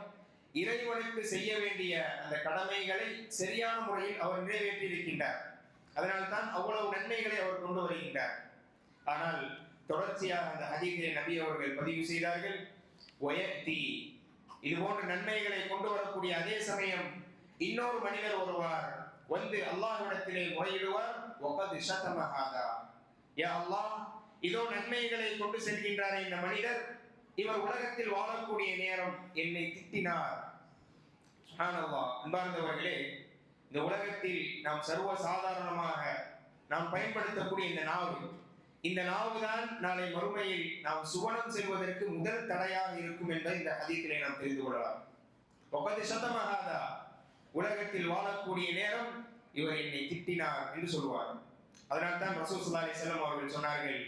இறைவனுக்கு செய்ய வேண்டிய அந்த கடமைகளை சரியான முறையில் அவர் நிறைவேற்றியிருக்கின்றார். அதனால்தான் அவ்வளவு நன்மைகளை அவர் கொண்டு வருகின்றார். ஆனால் தொடர்ச்சியாக அந்த ஹதீஸிலே நபி அவர்கள் பதிவு செய்தார்கள், வயத்தி, இது போன்ற நன்மைகளை கொண்டு வரக்கூடிய அதே சமயம் இன்னொரு மனிதர் வருவார், வந்து அல்லாஹ்விடத்திலே முறையிடுவார், வகத் ஷதம ஹாதா, யா அல்லாஹ், இதோ நன்மைகளை கொண்டு செல்கின்றாரே இந்த மனிதர், இவர் உலகத்தில் வாழக்கூடிய நேரம் என்னை திட்டினார். சுப்ஹானல்லாஹ். அன்பார்ந்தவர்களே, இந்த உலகத்தில் நாம் சர்வ சாதாரணமாக நாம் பயன்படுத்தக்கூடிய இந்த நாவு தான் நாளை மறுமையில் நாம் சுவனம் செல்வதற்கு முதல் தடையாக இருக்கும் என்பதை இந்த ஹதீஸிலே நாம் தெரிந்து கொள்ளலாம். வகத் ஷதம ஹாதா, உலகத்தில் வாழக்கூடிய நேரம் இவர் என்னை திட்டினார் என்று சொல்வார். அதனால் தான் ரசூல் ஸல்லல்லாஹு அலைஹி வஸல்லம் அவர்கள் சொன்னார்கள்,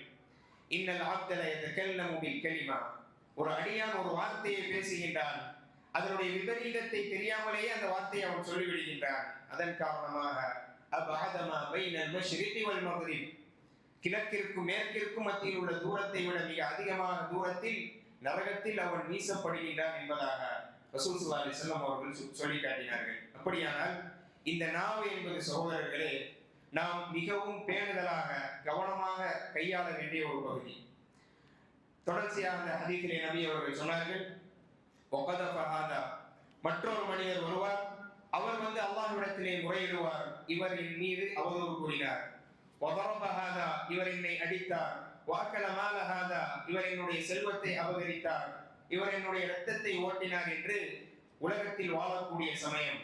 இன்னல் அப்த லா யதகல்லமு பில் கலிமா, ஒரு அடியான் ஒரு வார்த்தையை பேசுகின்றான், அதனுடைய விபரீதத்தை தெரியாமலேயே அந்த வார்த்தையை அவன் சொல்லிவிடுகின்றான். அதன் காரணமாக அபஅதமா பைனல் மஷ்ரிகி வல் மக்ரிப், கிழக்கிற்கும் மேற்கிற்கும் மத்தியில் உள்ள தூரத்தை விட மிக அதிகமான தூரத்தில் நரகத்தில் அவன் வீசப்படுகின்றான் என்பதாக ரசூல் ஸல்லல்லாஹு அலைஹி வஸல்லம் அவர்கள் சொல்லி காட்டினார்கள். அப்படியானால் இந்த நாவு என்பது சகோதரர்களே, நாம் மிகவும் பேணுதலாக கவனமாக கையாள வேண்டிய ஒரு பகுதி. தொடர்ச்சியாக அந்த ஹதீஸிலே நபி அவர்கள் சொன்னார்கள், வகத ஃபஹாதா, மற்றொரு மனிதர் வருவார், அவர் வந்து அல்லாஹ்விடத்திலே முறையிடுவார், இவர் என் மீது அவதூறு கூறினார். வதரப ஹாதா, இவர் என்னை அடித்தார். வாக்கல மால ஹாதா, இவர் என்னுடைய செல்வத்தை அபகரித்தார், இவர் என்னுடைய இரத்தத்தை ஓட்டினார் என்று உலகத்தில் வாழக்கூடிய சமயம்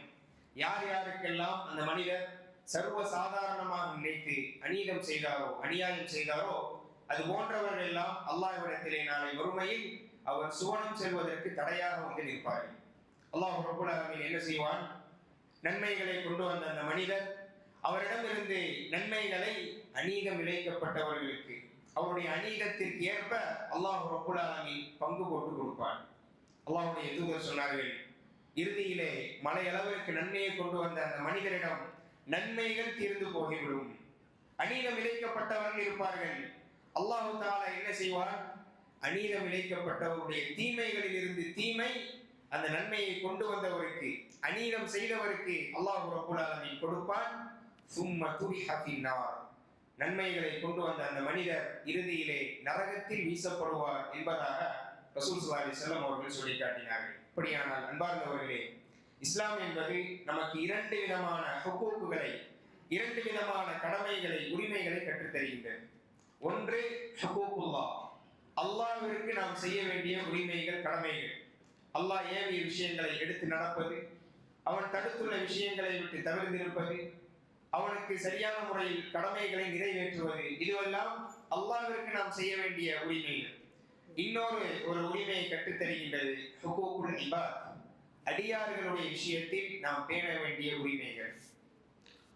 யார் யாருக்கெல்லாம் அந்த மனிதர் சர்வ சாதாரணமாக நினைத்து அநியாயம் செய்தாரோ அது போன்றவர்கள் எல்லாம் அல்லாஹ்விடத்திலே நாளை மறுமையில் அவர் சுவனம் செல்வதற்கு தடையாக வந்து நிற்பார்கள். அல்லாஹ் ரப்பல் ஆலமீன் என்ன செய்வான்? நன்மைகளை கொண்டு வந்த அந்த மனிதர், அவரிடமிருந்து நன்மைகளை அநீதம் இழைக்கப்பட்டவர்களுக்கு அவருடைய அநீதத்திற்கு ஏற்ப அல்லாஹ் ரப்பல் ஆலமீன் பங்கு போட்டு கொடுப்பான். அல்லாஹ்வுடைய தூதர் சொன்னார்கள், இறுதியிலே மலையளவிற்கு நன்மையை கொண்டு வந்த அந்த மனிதரிடம் நன்மைகள் தீர்ந்து போகிவிடும். அநீதம் இழைக்கப்பட்டவர்கள் இருப்பார்கள். அல்லாஹ் தஆலா என்ன செய்வான்? அநீதம் இழைக்கப்பட்டவருடைய தீமைகளில் இருந்து தீமை அந்த நன்மையை கொண்டு வந்தவருக்கு, அநீதம் செய்தவருக்கு அல்லாஹ் ரப்பல் ஆலமீன் கொடுப்பான். சும்ம துரிஹ ஃபின்னார், நன்மைகளை கொண்டு வந்த அந்த மனிதர் இறுதியிலே நரகத்தில் வீசப்படுவார் என்பதாக ரசூல் ஸல்லல்லாஹு அலைஹி வஸல்லம் அவர்கள் சொல்லி காட்டினார்கள். அப்படியானால் அன்பார்ந்தவர்களே, இஸ்லாம் என்பது நமக்கு இரண்டு விதமான ஹுக்கூக்குகளை, இரண்டு விதமான கடமைகளை, உரிமைகளை கற்றுத்தருகின்றது. ஒன்று ஹுக்கூக்குல்லாஹ், அல்லாஹ்விற்கு நாம் செய்ய வேண்டிய உரிமைகள், கடமைகள். அல்லாஹ் ஏவிய விஷயங்களை எடுத்து நடப்பது, அவன் தடுத்துள்ள விஷயங்களை விட்டு தவிர்த்திருப்பது, அவனுக்கு சரியான முறையில் கடமைகளை நிறைவேற்றுவது, இதுவெல்லாம் அல்லாஹ்விற்கு நாம் செய்ய வேண்டிய உரிமைகள். இன்னொரு உரிமையை கற்றுத்தருகின்றது ஹுக்கூக்குல் இபாத், அடியார்களுடைய விஷயத்தில் நாம் பேண வேண்டிய உரிமைகள்.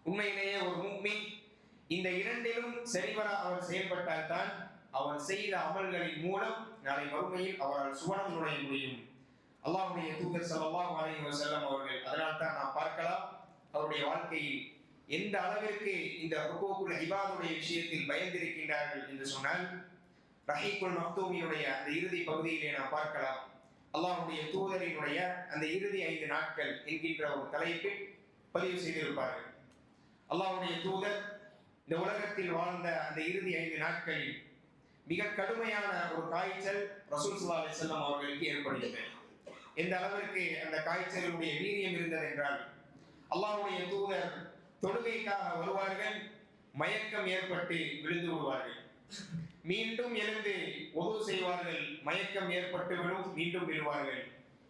உண்மையிலேயே ஒரு முஃமின் இந்த இரண்டிலும் சரிவர அவர் செயல்பட்டால் தான் அவர் செய்த அமல்களின் மூலம் நாளை மறுமையில் அவரால் சுவனம் நுழைய முடியும். அல்லாஹ்வுடைய தூதர் ஸல்லல்லாஹு அலைஹி வஸல்லம் அவர்கள், அதனால் தான் நாம் பார்க்கலாம் அவருடைய வாழ்க்கையில் எந்த அளவிற்கு இந்த ஹுக்கூக்குல் இபாதுடைய விஷயத்தில் பயந்திருக்கின்றார்கள் என்று சொன்னால், ரஹீக்குல் மக்தூமினுடைய அந்த இறுதி பகுதியிலே நாம் பார்க்கலாம். அல்லாஹ்வுடைய தூதரினுடைய அந்த இறுதி 5 நாட்கள் என்கின்ற ஒரு தலைப்பில் பதிவு செய்திருப்பார்கள். அல்லாஹ்வுடைய தூதர் இந்த உலகத்தில் வாழ்ந்த அந்த இறுதி 5 நாட்களில் மிக கடுமையான ஒரு காய்ச்சல் ரசூல் ஸல்லல்லாஹு அலைஹி வஸல்லம் அவர்களுக்கு ஏற்படுகிறது. எந்த அளவிற்கு அந்த காய்ச்சலுடைய வீரியம் இருந்தது என்றால், அல்லாஹ்வுடைய தூதர் தொழுகைக்காக வருவார்கள், மயக்கம் ஏற்பட்டு விழுந்து விடுவார்கள், மீண்டும் எழுந்து உது செய்வார்கள், மயக்கம் ஏற்பட்டு விழும், மீண்டும் விழுவார்கள்.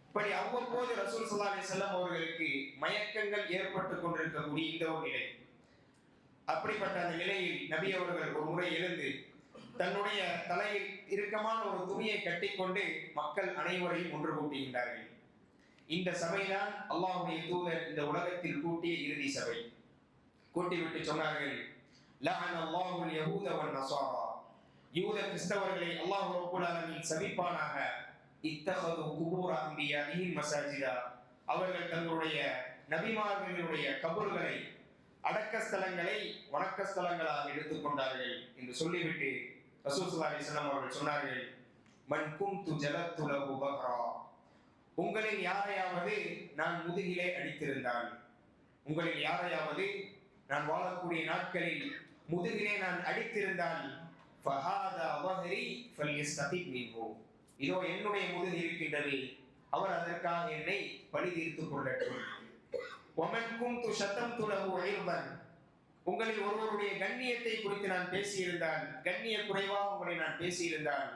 இப்படி அவ்வப்போது ரசூல் ஸல்லல்லாஹு அலைஹி வஸல்லம் அவர்களுக்கு மயக்கங்கள் ஏற்பட்டு கொண்டிருக்கக்கூடிய இந்த ஒரு நிலை. அப்படிப்பட்ட அந்த நிலையில் நபி அவர்கள் ஒரு முறை எழுந்து தன்னுடைய தலையில் இறுக்கமான ஒரு துணியை கட்டிக்கொண்டு மக்கள் அனைவரையும் ஒன்று கூட்டுகின்றார்கள். இந்த சபைதான் அல்லாஹ்வுடைய தூதர் இந்த உலகத்தில் கூட்டிய இறுதி சபை. கூட்டிவிட்டு சொன்னார்கள், லஅன அல்லாஹுல் யஹூத வன் நஸாரா, யூத கிறிஸ்தவர்களை அல்லாஹ் ரப்பல் ஆலமீன் சபிப்பானாக. இத்தஹது குபூர அன்பியாஇஹிம் மசாஜிதா, அவர்கள் தங்களுடைய நபிமார்களுடைய கபர்களை அடக்க ஸ்தலங்களை வணக்க ஸ்தலங்களாக எடுத்துக்கொண்டார்கள் என்று சொல்லிவிட்டு ரசூல் ஸல்லல்லாஹு அலைஹி வஸல்லம் அவர்கள் சொன்னார்கள், மன் குன்து ஜலத்து லஹு பஹ்ரா, உங்களில் யாரையாவது நான் முதுகிலே அடித்திருந்தால், உங்களில் யாரையாவது நான் வாழக்கூடிய நாட்களில் முதுகிலே நான் அடித்திருந்தால், ஃபஹாதா வஹ்ரி ஃபல்யஸ்தகிப் மின்ஹு, இதோ என்னுடைய முதுகு இருக்கின்றது, அவர் அதற்காக என்னை பழி தீர்த்துக் கொள்ளட்டும். வமன் குன்து ஷதம்து லஹு இர்தன், உங்களில் ஒருவருடைய கண்ணியத்தை குறித்து நான் பேசியிருந்தால், கண்ணிய குறைவாக உங்களை நான் பேசியிருந்தால்,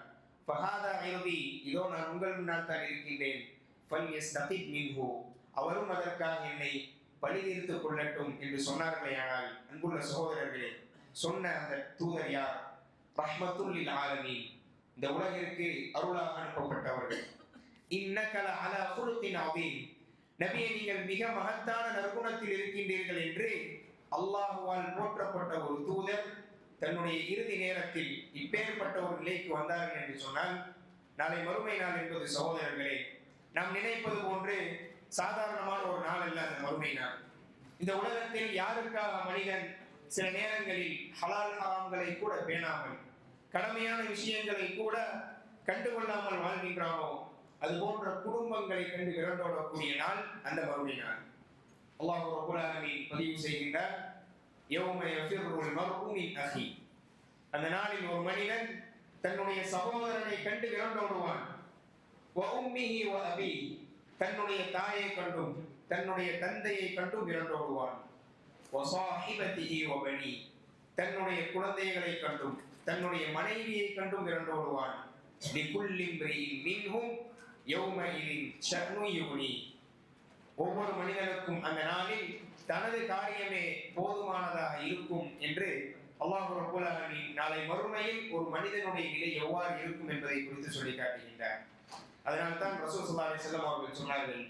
ஃபஹாதா இர்தி, இதோ நான் உங்கள் முன்னால் தான் இருக்கின்றேன், ஃபல்யஸ்தகிப் மின்ஹு, அவரும் அதற்காக என்னை பழி தீர்த்துக் கொள்ளட்டும் என்று சொன்னார்களேயானால், அன்புள்ள சகோதரர்களே, சொன்ன அந்த தூதர் யார்? ரஹ்மத்துல் லில் ஆலமீன், இந்த உலகிற்கு அருளாக அனுப்பப்பட்டவர்கள். இன்னக லஅலா குலுகின் அதீம், நபியே நீங்கள் மிக மகத்தான நற்குணத்தில் இருக்கின்றீர்கள் என்று அல்லாஹுவால் போற்றப்பட்ட ஒரு தூதர் தன்னுடைய இறுதி நேரத்தில் இப்பேற்பட்ட ஒரு நிலைக்கு வந்தார்கள் என்று சொன்னால், நாளை மறுமை நாள் என்பது சகோதரர்களே, நாம் நினைப்பது போன்று சாதாரணமான ஒரு நாள் அல்ல அந்த மறுமை நாள். இந்த உலகத்தில் யாருக்காக மனிதன் சில நேரங்களில் ஹலால் ஹராம்களை கூட பேணாமல், கடமையான விஷயங்களை கூட கண்டுகொள்ளாமல் வாழ்கின்றானோ, அது போன்ற குடும்பங்களை கண்டு விரண்டோடக்கூடிய நாள் அந்த மறுமை நாள். அல்லாஹ் ரப்பல் ஆலமீன் பதிவு செய்கின்றார், யௌம யஃபிர்ருல் மர்உ மின் அஹி, அந்த நாளில் ஒரு மனிதன் தன்னுடைய சகோதரனை கண்டு விரண்டோடுவான். வ உம்மிஹி வ அபி, தன்னுடைய தாயை கண்டும் தன்னுடைய தந்தையை கண்டும் விரண்டோடுவான். வ ஸாஹிபதிஹி வ பனி, தன்னுடைய குழந்தைகளை கண்டும் தன்னுடைய மனைவியை கண்டும் விரண்டோடுவான். லிகுல்லி இம்ரிஇன் மின்ஹும் யௌமஇதின் ஷஅனு யுக்னி, ஒவ்வொரு மனிதனுக்கும் அந்த நாளில் தனது காரியமே போதுமானதாக இருக்கும் என்று அல்லாஹ் ரப்பல் ஆலமீன் நாளை மறுமையில் ஒரு மனிதனுடைய நிலை எவ்வாறு இருக்கும் என்பதை குறித்து சொல்லி காட்டுகின்றார். அதனால் தான் ரசூல் ஸல்லல்லாஹு அலைஹி வஸல்லம் அவர்கள் சொன்னார்கள்,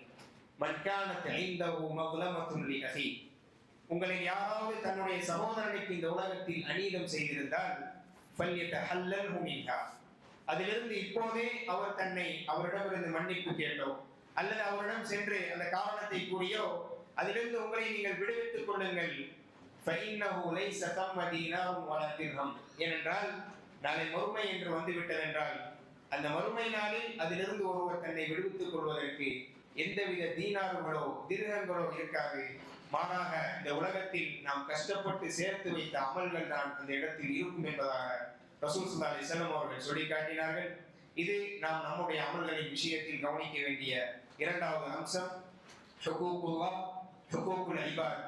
மன் கானத் இன்தஹு மக்லமத்துன் லி அஹி, உங்களில் யாராவது தன்னுடைய சகோதரனுக்கு இந்த உலகத்தில் அநீதம் செய்திருந்தால், ஃபல்யதஹல்லல்ஹு மின்ஹா, அதிலிருந்து இப்போதே அவர் தன்னை அவரிடமிருந்து மன்னிப்பு கேட்டோ அல்லது அவரிடம் சென்று அந்த காரணத்தை கூறியோ அதிலிருந்து உங்களை நீங்கள் விடுவித்துக் கொள்ளுங்கள். ஃபஇன்னஹு லைஸ தம்ம தீனாரும் வலா திர்ஹம், ஏனென்றால் நாளை மறுமை என்று வந்துவிட்டது என்றால் அந்த மறுமை நாளில் அதிலிருந்து ஒருவர் தன்னை விடுவித்துக் கொள்வதற்கு எந்தவித தீனார்களோ திர்ஹங்களோ இருக்காது. மாறாக இந்த உலகத்தில் நாம் கஷ்டப்பட்டு சேர்த்து வைத்த அமல்கள் தான் அந்த இடத்தில் இருக்கும் என்பதாக ரசூல் ஸல்லல்லாஹு அலைஹி வஸல்லம் அவர்கள் சொல்லி காட்டினார்கள். இது நாம் நம்முடைய அமல்களின் விஷயத்தில் கவனிக்க வேண்டிய இரண்டாவது அம்சம், ஹுகூகுல்லாஹ், ஹுகூகுல் இபாத்.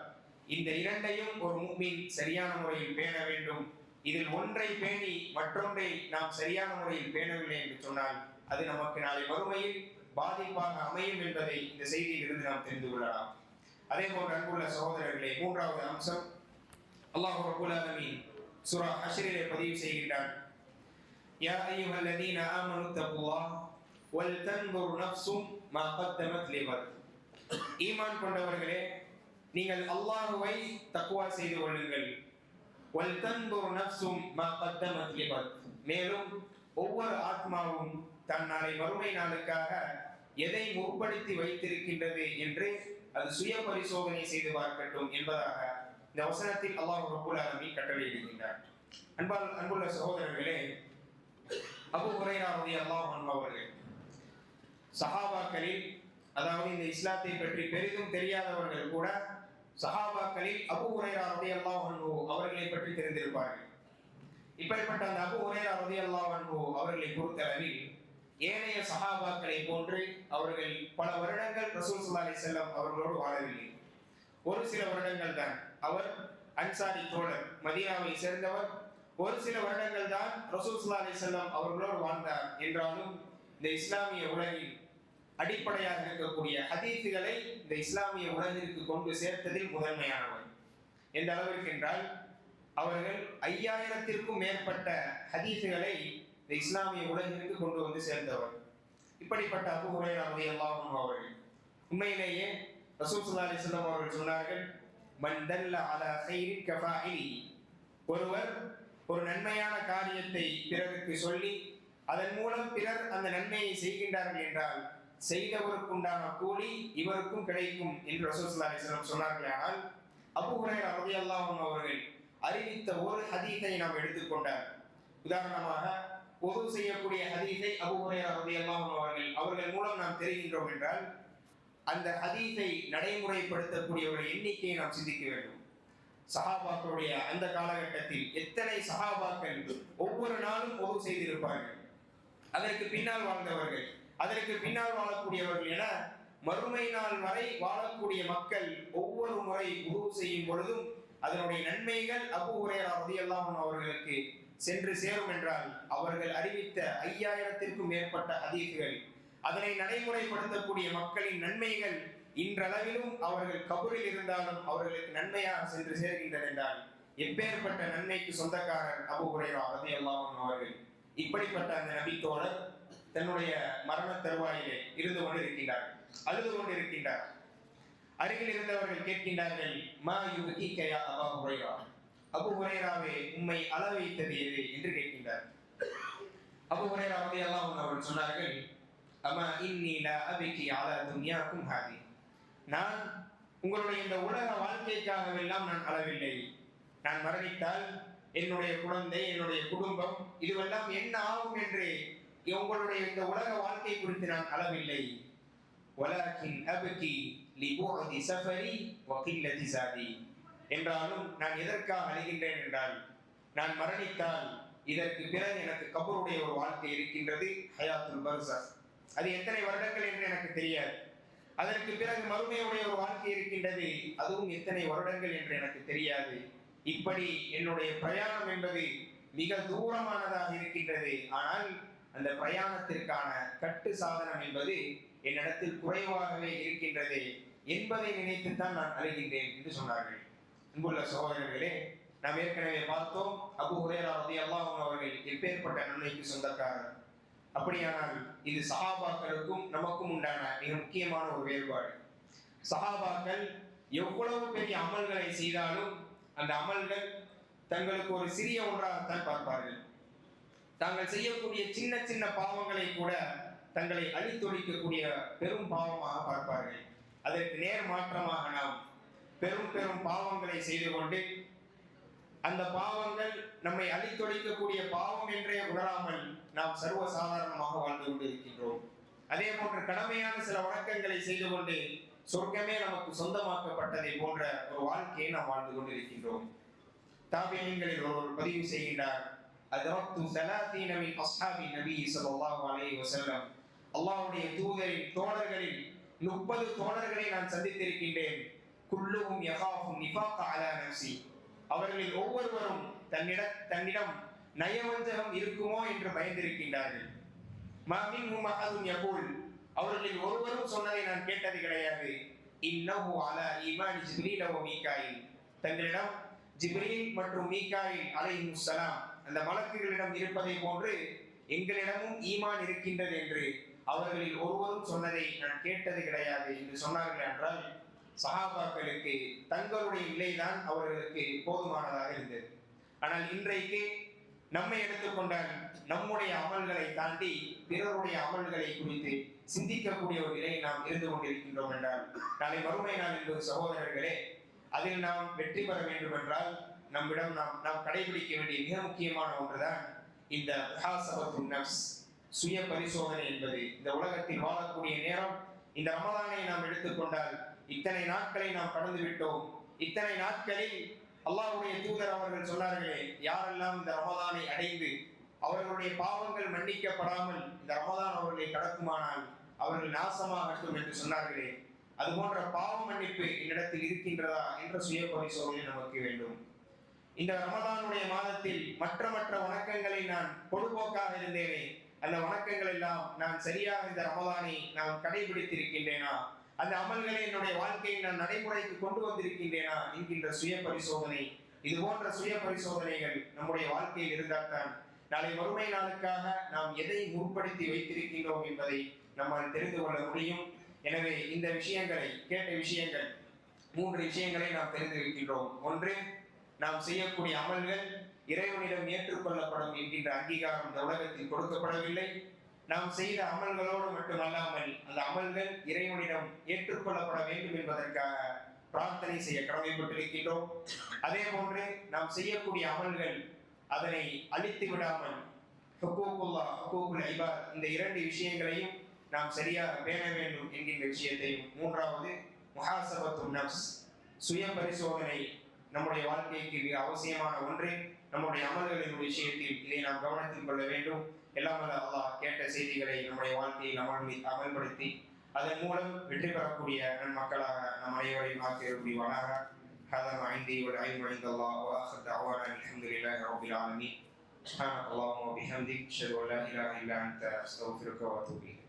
இந்த இரண்டையும் ஒரு முஃமின் சரியான முறையில் பேண வேண்டும். இதில் ஒன்றை பேணி மற்றொன்றை நாம் சரியான முறையில் பேணவில்லை என்று சொன்னால் அது நமக்கு நாளை மறுமையில் பாதிப்பாக அமையும் என்பதை இந்த செய்தியில் இருந்து நாம் தெரிந்து கொள்ளலாம். அதே போன்று அன்புள்ள சகோதரர்களே, மூன்றாவது அம்சம், அல்லாஹ் ரப்பல் ஆலமீன் சூரா ஹஷ்ரிலே பதிவு செய்கின்றான், யா அய்யுஹல்லதீன ஆமனு தக்குல்லாஹ் வல் தன்துர் நஃப்ஸும் மா கத்தமத் லிகத், ஈமான் கொண்டவர்களே நீங்கள் அல்லாஹ்வை தக்வா செய்து கொள்ளுங்கள். வல் தன்துர் நஃப்ஸும் மா கத்தமத் லிகத், மேலும் ஒவ்வொரு ஆத்மாவும் தன் நாளை மறுமை நாளுக்காக எதை முற்படுத்தி வைத்திருக்கின்றது என்று அது சுய பரிசோதனை செய்து பார்க்கட்டும் என்பதாக இந்த வசனத்தில் அல்லாஹ் ரப்பல் ஆலமீன் கட்டளையிடுகின்றார். அன்புள்ள சகோதரர்களே, அபூ ஹுரைரா ரலியல்லாஹு அன்ஹு அவர்கள் சஹாபாக்களில், அதாவது இந்த இஸ்லாத்தை பற்றி பெரிதும் தெரியாதவர்கள் கூட சஹாபாக்களில் அபூ ஹுரைரா ரலியல்லாஹு அன்ஹு அவர்களை பற்றி தெரிந்திருப்பார்கள். இப்படிப்பட்ட அந்த அபூ ஹுரைரா ரலியல்லாஹு அன்ஹு அவர்களை பொறுத்தளவில் ஏனைய சஹாபாக்களை போன்று அவர்கள் பல வருடங்கள் ரசூல் ஸல்லல்லாஹு அலைஹி வஸல்லம் அவர்களோடு வாழவில்லை. ஒரு சில வருடங்கள் தான் அவர் அன்சாரி தோழர், மதீனாவை சேர்ந்தவர். ஒரு சில வருடங்கள் தான் ரசூல் ஸல்லல்லாஹு அலைஹி வஸல்லம் அவர்களோடு வாழ்ந்தார். என்றாலும் இந்த இஸ்லாமிய உலகில் அடிப்படையாக இருக்கக்கூடிய ஹதீஸுகளை இந்த இஸ்லாமிய உலகிற்கு கொண்டு சேர்த்ததில் முதன்மையானவர். எந்த அளவிற்கு என்றால் அவர்கள் 5000த்திற்கும் மேற்பட்ட ஹதீஸுகளை இந்த இஸ்லாமிய உலகிற்கு கொண்டு வந்து சேர்ந்தவர். இப்படிப்பட்ட அபூ ஹுரைரா ரலியல்லாஹு அன்ஹு அவர்கள் உண்மையிலேயே ரசூல் ஸல்லல்லாஹு அலைஹி வஸல்லம் அவர்கள் சொன்னார்கள், மன் தல்ல அலா கைரின் கஃபாயிலி, ஒருவர் ஒரு நன்மையான காரியத்தை பிறருக்கு சொல்லி அதன் மூலம் பிறர் அந்த நன்மையை செய்கின்றார்கள் என்றால் செய்தவருக்குண்டான கூலி இவருக்கும் கிடைக்கும் என்று ரசூல் ஸல்லல்லாஹு அலைஹி வஸல்லம் சொன்னார்களே. ஆனால் அபூ ஹுரைரா ரலியல்லாஹு அன்ஹு அவர்கள் அறிவித்த ஒரு ஹதீஸை நாம் எடுத்துக்கொண்டால், உதாரணமாக ஒது செய்யக்கூடிய ஹதீஸை அபூ ஹுரைரா ரலியல்லாஹு அன்ஹு அவர்கள் மூலம் நாம் தெரிகின்றோம் என்றால், அந்த ஹதீஸை நடைமுறைப்படுத்தக்கூடியவர்கள் எண்ணிக்கையை நாம் சிந்திக்க வேண்டும். சஹாபாக்களுடைய அந்த காலகட்டத்தில் எத்தனை சஹாபாக்கள் ஒவ்வொரு நாளும் ஒது செய்திருப்பார்கள். அதற்கு பின்னால் வாழ்ந்தவர்கள், அதற்கு பின்னால் வாழக்கூடியவர்கள் என மறுமை நாள் வரை வாழக்கூடிய மக்கள் ஒவ்வொரு முறை உது செய்யும் பொழுதும் அதனுடைய நன்மைகள் அபூ ஹுரைரா ரலியல்லாஹு அன்ஹு அவர்களுக்கு சென்று சேரும் என்றால், அவர்கள் அறிவித்த 5000த்திற்கும் மேற்பட்ட ஹதீஸ்கள், அதனை நடைமுறைப்படுத்தக்கூடிய மக்களின் நன்மைகள் இன்றளவிலும் அவர்கள் கபூரில் இருந்தாலும் அவர்களுக்கு நன்மையாக சென்று சேர்கின்றன என்றால், எப்பேற்பட்ட நன்மைக்கு சொந்தக்காரர் அபூ ஹுரைரா ரலியல்லாஹு அன்ஹு அவர்கள். இப்படிப்பட்ட அந்த நபித்தோழர் தன்னுடைய மரண தருவாயிலே இருந்து கொண்டிருக்கின்றார், அழுது கொண்டிருக்கின்றார். அருகில் இருந்தவர்கள் கேட்கின்றார்கள், மா யுபகீக யா அபூ ஹுரைரா, அபூ ஹுரைராவே உம்மை அழ வைத்தது எது என்று கேட்கின்றார். அபூ ஹுரைரா ரலியல்லாஹு அன்ஹு அவர்கள் சொன்னார்கள், அமா இன்னி லா அபிகி அலா துன்யாக்கும் ஹாதி, நான் உங்களுடைய இந்த உலக வாழ்க்கைக்காகவெல்லாம் நான் அழவில்லை. நான் மரணித்தால் என்னுடைய குழந்தை, என்னுடைய குடும்பம் இதுவெல்லாம் என்ன ஆகும் என்று உங்களுடைய இந்த உலக வாழ்க்கை குறித்து நான் அழவில்லை. வலாகின் அப்கி லிபுஅதி சஃபரி வ கில்லதி ஸாதி, என்றாலும் நான் எதற்காக அழுகின்றேன் என்றால், நான் மரணித்தால் இதற்கு பிறகு எனக்கு கபருடைய ஒரு வாழ்க்கை இருக்கின்றது, ஹயாத்துல் பர்ஸஹ். அது எத்தனை வருடங்கள் என்று எனக்கு தெரியாது. அதற்கு பிறகு மறுமையுடைய ஒரு வாழ்க்கை இருக்கின்றது, அதுவும் எத்தனை வருடங்கள் என்று எனக்கு தெரியாது. இப்படி என்னுடைய பிரயாணம் என்பது மிக தூரமானதாக இருக்கின்றது. ஆனால் அந்த பிரயாணத்திற்கான கட்டு சாதனம் என்பது என்னிடத்தில் குறைவாகவே இருக்கின்றது என்பதை நினைத்துத்தான் நான் அழுகின்றேன் என்று சொன்னார்கள். அன்புள்ள சகோதரர்களே, நாம் ஏற்கனவே பார்த்தோம் அபூ ஹுரைரா ரலியல்லாஹு அன்ஹு அவர்கள் எப்பேற்பட்ட நன்மைக்கு சொந்தக்காரர். அப்படியானால் இது சஹாபாக்களுக்கும் நமக்கும் உண்டான மிக முக்கியமான ஒரு வேறுபாடு. சஹாபாக்கள் எவ்வளவு பெரிய அமல்களை செய்தாலும் அந்த அமல்கள் தங்களுக்கு ஒரு சிறிய ஒன்றாகத்தான் பார்ப்பார்கள். தாங்கள் செய்யக்கூடிய சின்ன சின்ன பாவங்களை கூட தங்களை அழித்தொழிக்கக்கூடிய பெரும் பாவமாக பார்ப்பார்கள். அதற்கு நேர் மாற்றமாக நாம் பெரும் பெரும் பாவங்களை செய்து கொண்டு அந்த பாவங்கள் நம்மை அழித்தொழிக்கக்கூடிய பாவம் என்றே உணராமல் நாம் சர்வ சாதாரணமாக வாழ்ந்து கொண்டிருக்கின்றோம். அதே போன்று கடமையான சில வணக்கங்களை செய்து கொண்டு சொர்க்கமே நமக்கு சொந்தமாக்கப்பட்டதை போன்ற ஒரு வாழ்க்கையை நாம் வாழ்ந்து கொண்டிருக்கின்றோம். தாபியீன்களில் ஒருவர் பதிவு செய்கின்றார், அதரக்து 30 மின் அஸ்ஹாபி நபி ஸல்லல்லாஹு அலைஹி வஸல்லம், அல்லாஹ்வுடைய தூதரின் தோழர்களில் 30 தோழர்களை நான் சந்தித்திருக்கின்றேன். குல்லுஹும் யகாஃபு நிஃபாக அலா நஃப்ஸி, அவர்களில் ஒவ்வொருவரும் தன்னிடம் நயவஞ்சகம் இருக்குமோ என்று பயந்திருக்கின்றார்கள். மா மின்ஹும் அஹதுன் யகூல், அவர்களில் ஒருவரும் சொன்னதை நான் கேட்டது கிடையாது, இன்னஹு அலா ஈமான் ஜிப்ரீல் வ மீகாயில், தங்களிடம் ஜிப்ரீல் மற்றும் மீகாயில் அலைஹிஸ்ஸலாம் அந்த மலக்குகளிடம் இருப்பதை போன்று எங்களிடமும் ஈமான் இருக்கின்றது என்று அவர்களில் ஒருவரும் சொன்னதை நான் கேட்டது கிடையாது என்று சொன்னார்கள். என்றால் சஹாபாக்களுக்கு தங்களுடைய நிலைதான் அவர்களுக்கு போதுமானதாக இருந்தது. ஆனால் இன்றைக்கு நம்மை எடுத்துக்கொண்டால் நம்முடைய அமல்களை தாண்டி பிறருடைய அமல்களை குறித்து சிந்திக்கக்கூடிய ஒரு நிலையை நாம் இருந்து கொண்டிருக்கின்றோம் என்றால், நாளை மறுமை நாள் என்பது சகோதரர்களே, அதில் நாம் வெற்றி பெற வேண்டும் என்றால் நம்மிடம் நாம் கடைபிடிக்க வேண்டிய மிக முக்கியமான ஒன்றுதான் இந்த முஹாசபத்துன் நஃப்ஸ், சுய பரிசோதனை என்பது. இந்த உலகத்தில் வாழக்கூடிய நேரம், இந்த ரமலானை நாம் எடுத்துக்கொண்டால் இத்தனை நாட்களை நாம் கடந்து விட்டோம். இத்தனை நாட்களில் அல்லாஹ்வுடைய தூதர் அவர்கள் சொன்னார்களே, யாரெல்லாம் இந்த ரமலானை அடைந்து அவர்களுடைய பாவங்கள் மன்னிக்கப்படாமல் இந்த ரமலான் அவர்களை கடக்குமானால் அவர்கள் நாசமாகட்டும் என்று சொன்னார்களே, அது போன்ற பாவ மன்னிப்பு என்னிடத்தில் இருக்கின்றதா என்ற சுய பரிசோதனை நமக்கு வேண்டும். இந்த ரமலானுடைய மாதத்தில் மற்ற வணக்கங்களை நான் பொதுபோக்காக இருந்தேனே, அந்த வணக்கங்கள் எல்லாம் நான் சரியாக இந்த ரமலானை நான் கடைபிடித்திருக்கின்றேனா, அந்த அமல்களை என்னுடைய வாழ்க்கையில் நான் நடைமுறைக்கு கொண்டு வந்திருக்கின்றேனா என்கின்ற சுய பரிசோதனை, இது போன்ற சுய பரிசோதனைகள் நம்முடைய வாழ்க்கையில் இருந்தால்தான் நாளை மறுமை நாளுக்காக நாம் எதை முற்படுத்தி வைத்திருக்கின்றோம் என்பதை நம்மால் தெரிந்து கொள்ள முடியும். எனவே இந்த விஷயங்களை, கேட்ட விஷயங்கள், 3 விஷயங்களை நாம் தெரிந்திருக்கின்றோம். ஒன்று, நாம் செய்யக்கூடிய அமல்கள் இறைவனிடம் ஏற்றுக்கொள்ளப்படும் என்கின்ற அங்கீகாரம் இந்த உலகத்தில் கொடுக்கப்படவில்லை. நாம் செய்த அமல்களோடு மட்டுமல்லாமல் அந்த அமல்கள் இறைவனிடம் ஏற்றுக்கொள்ளப்பட வேண்டும் என்பதற்காக பிரார்த்தனை செய்ய கடமைப்பட்டிருக்கின்றோம். அதே போன்று நாம் செய்யக்கூடிய அமல்கள் அதனை அழித்து விடாமல் ஹுக்கூக்குல்லாஹ், ஹுக்கூக்குல் இபாத், இந்த இரண்டு விஷயங்களையும் நாம் சரியாக பேண வேண்டும் என்கின்ற விஷயத்தையும், மூன்றாவது முஹாசபத்துன் நஃப்ஸ், சுய பரிசோதனை நம்முடைய வாழ்க்கைக்கு மிக அவசியமான ஒன்று. நம்முடைய அமல்களின் விஷயத்தில் இதை நாம் கவனத்தில் கொள்ள வேண்டும். எல்லாம் வல்ல அல்லாஹ் கேட்ட செய்திகளை நம்முடைய வாழ்க்கையில் அமல்படுத்தி அதன் மூலம் வெற்றி பெறக்கூடிய நன்மக்களாக நம் அனைவரையும் ஆக்கியர் புரிவானாக. هذا ما عندي والعلم عند الله واخر دعوانا الحمد لله رب العالمين. سبحانك اللهم وبحمدك اشهد ان لا اله الا انت استغفرك واتوب اليك.